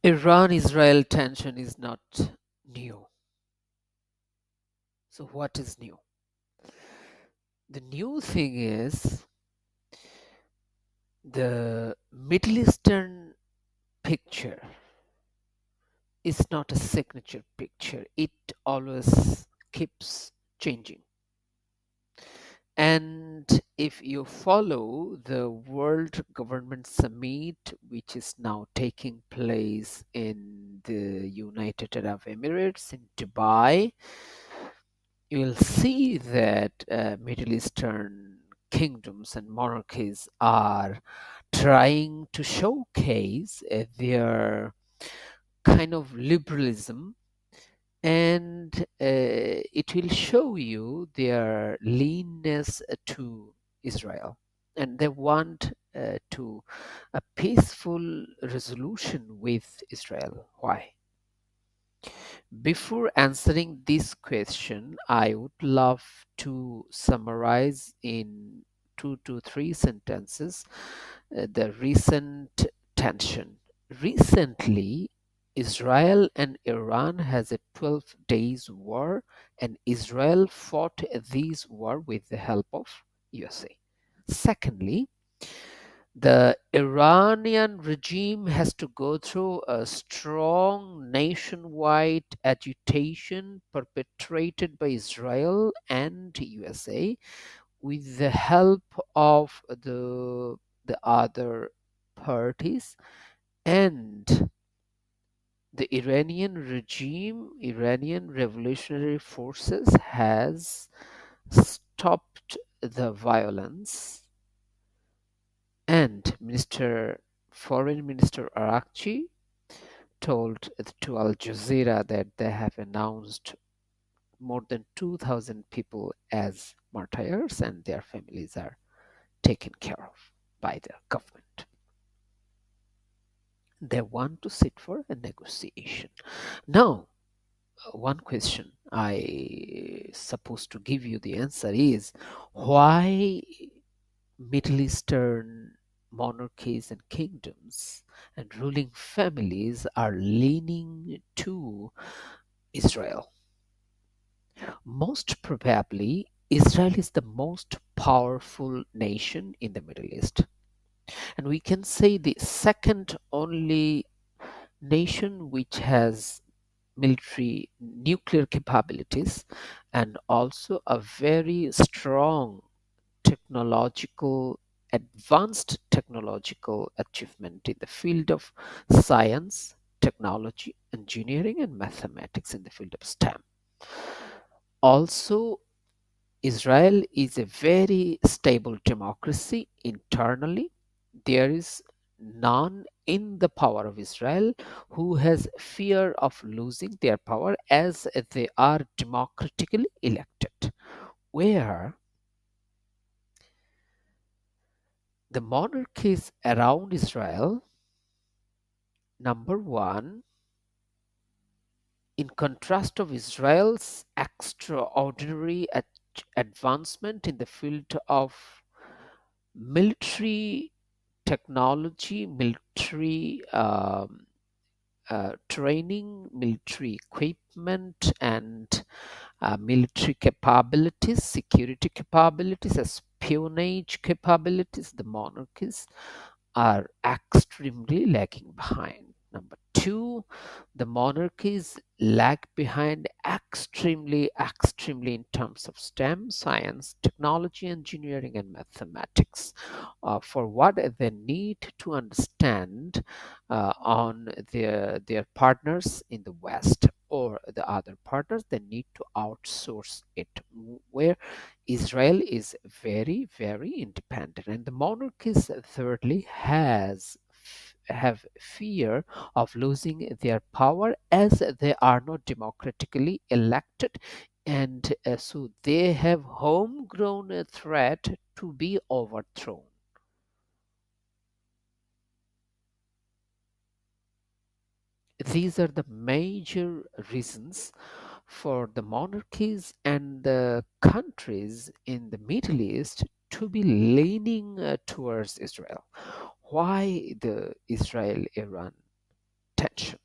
Iran-Israel tension is not new. So what is new? The new thing is the Middle Eastern picture is not a signature picture. It always keeps changing. And if you follow the World Government Summit, which is now taking place in the United Arab Emirates in Dubai, you will see that Middle Eastern kingdoms and monarchies are trying to showcase their kind of liberalism, and it will show you their leanness to Israel, and they want to a peaceful resolution with Israel. Why? Before answering this question, I would love to summarize in 2 to 3 sentences the recent tension. Recently, Israel and Iran has a 12 days war, and Israel fought this war with the help of USA. Secondly, the Iranian regime has to go through a strong nationwide agitation perpetrated by Israel and USA with the help of the other parties, and the Iranian regime, Iranian revolutionary forces has stopped the violence, and Foreign Minister Arakchi told to Al Jazeera that they have announced more than 2,000 people as martyrs and their families are taken care of by the government. They want to sit for a negotiation. Now, one question I supposed to give you the answer is why Middle Eastern monarchies and kingdoms and ruling families are leaning to Israel. Most probably, Israel is the most powerful nation in the Middle East. And we can say the second only nation which has military nuclear capabilities and also a very strong technological advanced technological achievement in the field of science, technology, engineering, and mathematics in the field of STEM. Also, Israel is a very stable democracy internally. There is none in the power of Israel who has fear of losing their power as they are democratically elected. Where the monarchies around Israel, number one, in contrast of Israel's extraordinary advancement in the field of military technology, military training, military equipment, and military capabilities, security capabilities, espionage capabilities, the monarchies are extremely lagging behind. Number two, the monarchies lag behind extremely in terms of STEM, science, technology, engineering, and mathematics. For what they need to understand on their partners in the West or the other partners, they need to outsource it. Where Israel is very independent, and the monarchies thirdly have fear of losing their power as they are not democratically elected, and so they have homegrown a threat to be overthrown. These are the major reasons for the monarchies and the countries in the Middle East to be leaning towards Israel. Why the Israel Iran tension.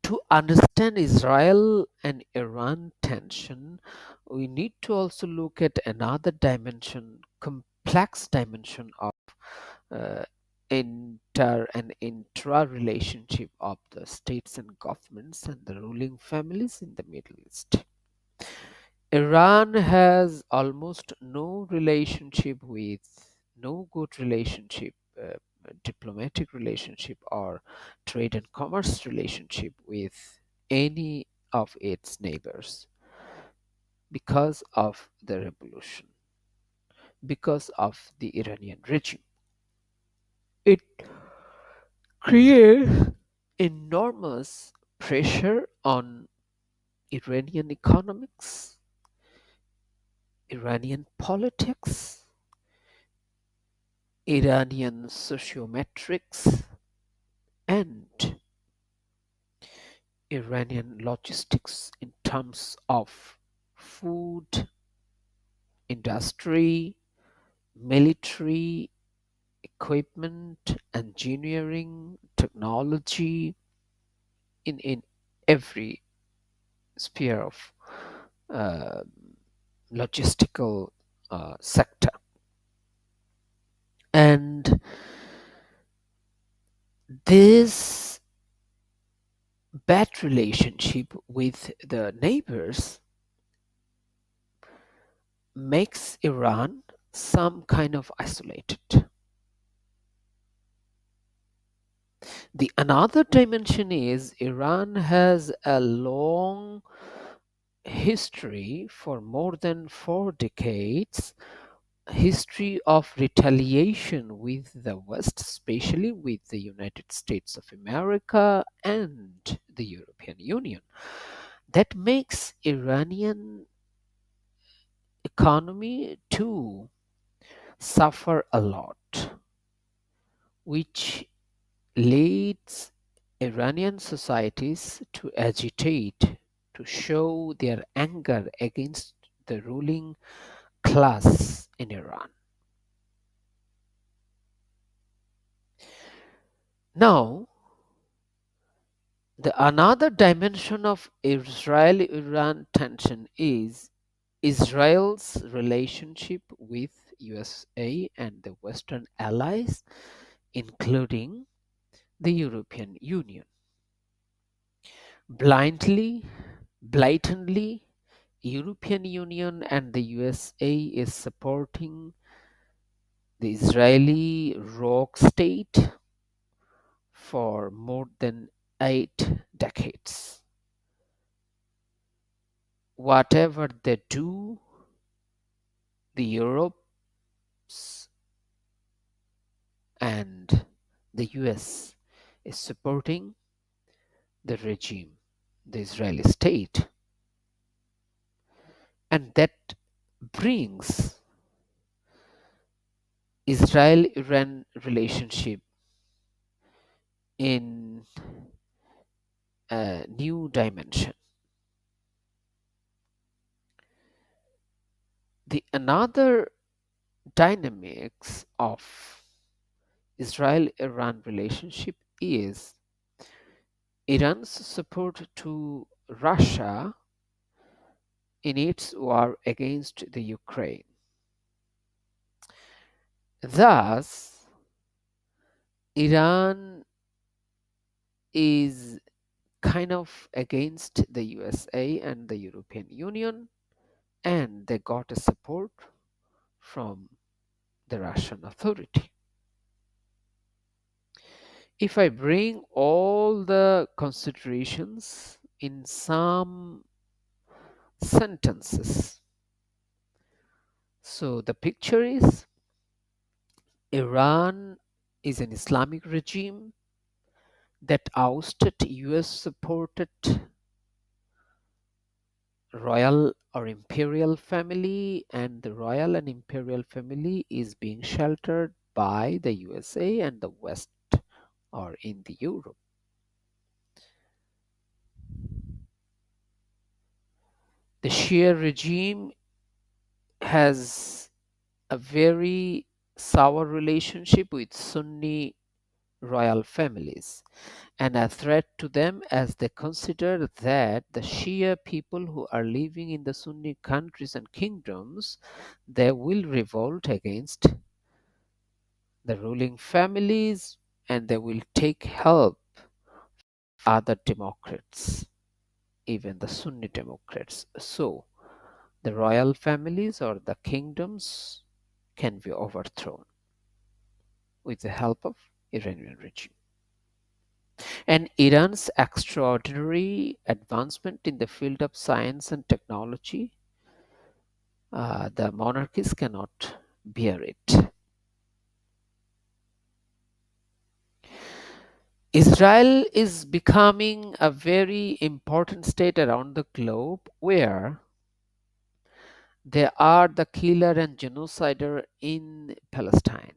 To understand Israel and Iran tension, we need to also look at another dimension, complex dimension of uh, inter and intra relationship of the states and governments and the ruling families in the Middle East. Iran has almost no good relationship, diplomatic relationship or trade and commerce relationship with any of its neighbors because of the revolution, because of the Iranian regime. It creates enormous pressure on Iranian economics, Iranian politics, Iranian sociometrics, and Iranian logistics in terms of food, industry, military equipment, engineering, technology, in every sphere of uh, logistical sector. And this bad relationship with the neighbors makes Iran some kind of isolated. The another dimension is Iran has a long history for more than 4 decades, history of retaliation with the West, especially with the United States of America and the European Union. That makes Iranian economy too suffer a lot, which leads Iranian societies to agitate, to show their anger against the ruling class in Iran. Now, the another dimension of Israel-Iran tension is Israel's relationship with USA and the Western allies, including the European Union. Blindly, blatantly, European Union and the USA is supporting the Israeli rogue state for more than 8 decades. Whatever they do, the Europe's and the US is supporting the regime, the Israeli state, and that brings Israel-Iran relationship in a new dimension. The another dynamics of Israel-Iran relationship is Iran's support to Russia in its war against the Ukraine. Thus, Iran is kind of against the USA and the European Union, and they got a support from the Russian authority. If I bring all the considerations in some sentences, so the picture is Iran is an Islamic regime that ousted US supported royal or imperial family, and the royal and imperial family is being sheltered by the USA and the West or in the Europe. The Shia regime has a very sour relationship with Sunni royal families and a threat to them as they consider that the Shia people who are living in the Sunni countries and kingdoms, they will revolt against the ruling families and they will take help other democrats, even the Sunni democrats. So the royal families or the kingdoms can be overthrown with the help of Iranian regime. And Iran's extraordinary advancement in the field of science and technology, the monarchies cannot bear it. Israel is becoming a very important state around the globe where they are the killer and genocider in Palestine.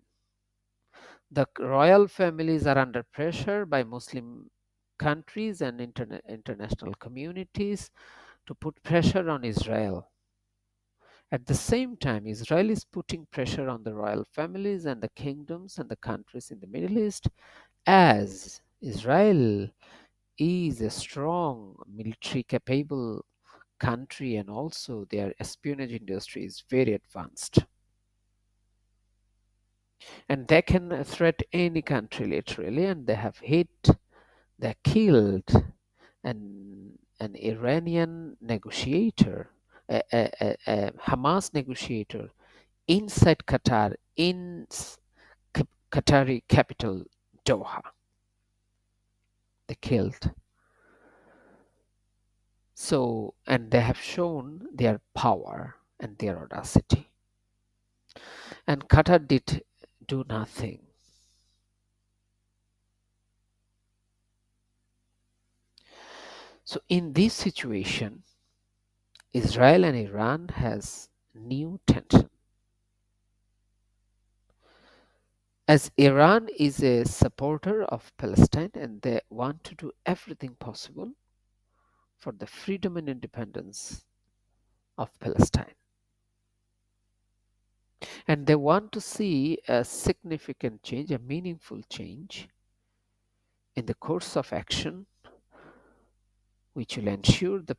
The royal families are under pressure by Muslim countries and international communities to put pressure on Israel. At the same time, Israel is putting pressure on the royal families and the kingdoms and the countries in the Middle East as Israel is a strong military capable country and also their espionage industry is very advanced and they can threat any country literally and they killed an Iranian negotiator, a Hamas negotiator inside Qatar, in Qatari capital Doha. They killed. So, and they have shown their power and their audacity. And Qatar did do nothing. So, in this situation, Israel and Iran has new tension. As Iran is a supporter of Palestine and they want to do everything possible for the freedom and independence of Palestine. And they want to see a significant change, a meaningful change in the course of action which will ensure the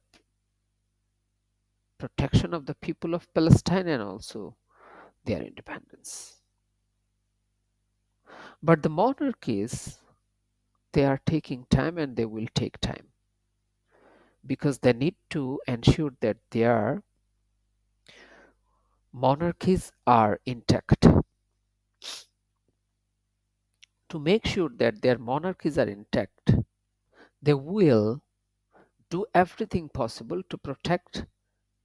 protection of the people of Palestine and also their independence. But the monarchies, they are taking time and they will take time because they need to ensure that their monarchies are intact. To make sure that their monarchies are intact, they will do everything possible to protect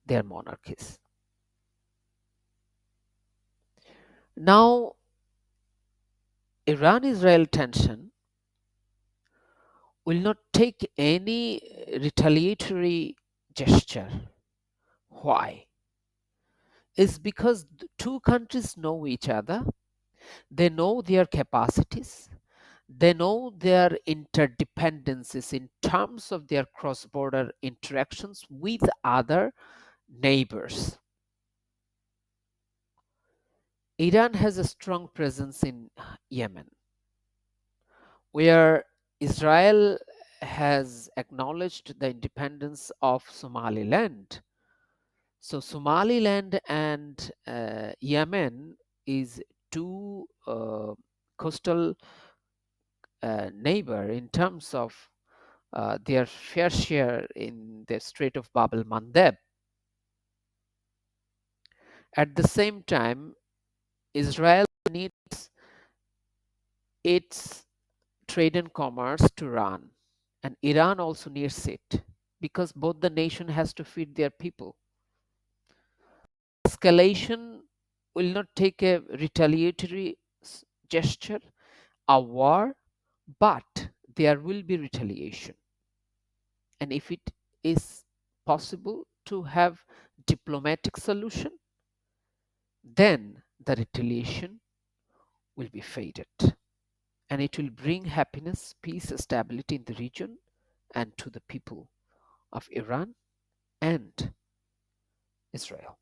their monarchies. Now, Iran-Israel tension will not take any retaliatory gesture. Why? It's because the two countries know each other, they know their capacities, they know their interdependencies in terms of their cross-border interactions with other neighbors. Iran has a strong presence in Yemen, where Israel has acknowledged the independence of Somaliland. So Somaliland and Yemen is two coastal neighbor in terms of their fair share in the Strait of Bab el Mandeb. At the same time, Israel needs its trade and commerce to run, and Iran also needs it because both the nation has to feed their people. Escalation will not take a retaliatory gesture, a war, but there will be retaliation. And if it is possible to have diplomatic solution, then the retaliation will be faded and it will bring happiness, peace, stability in the region and to the people of Iran and Israel.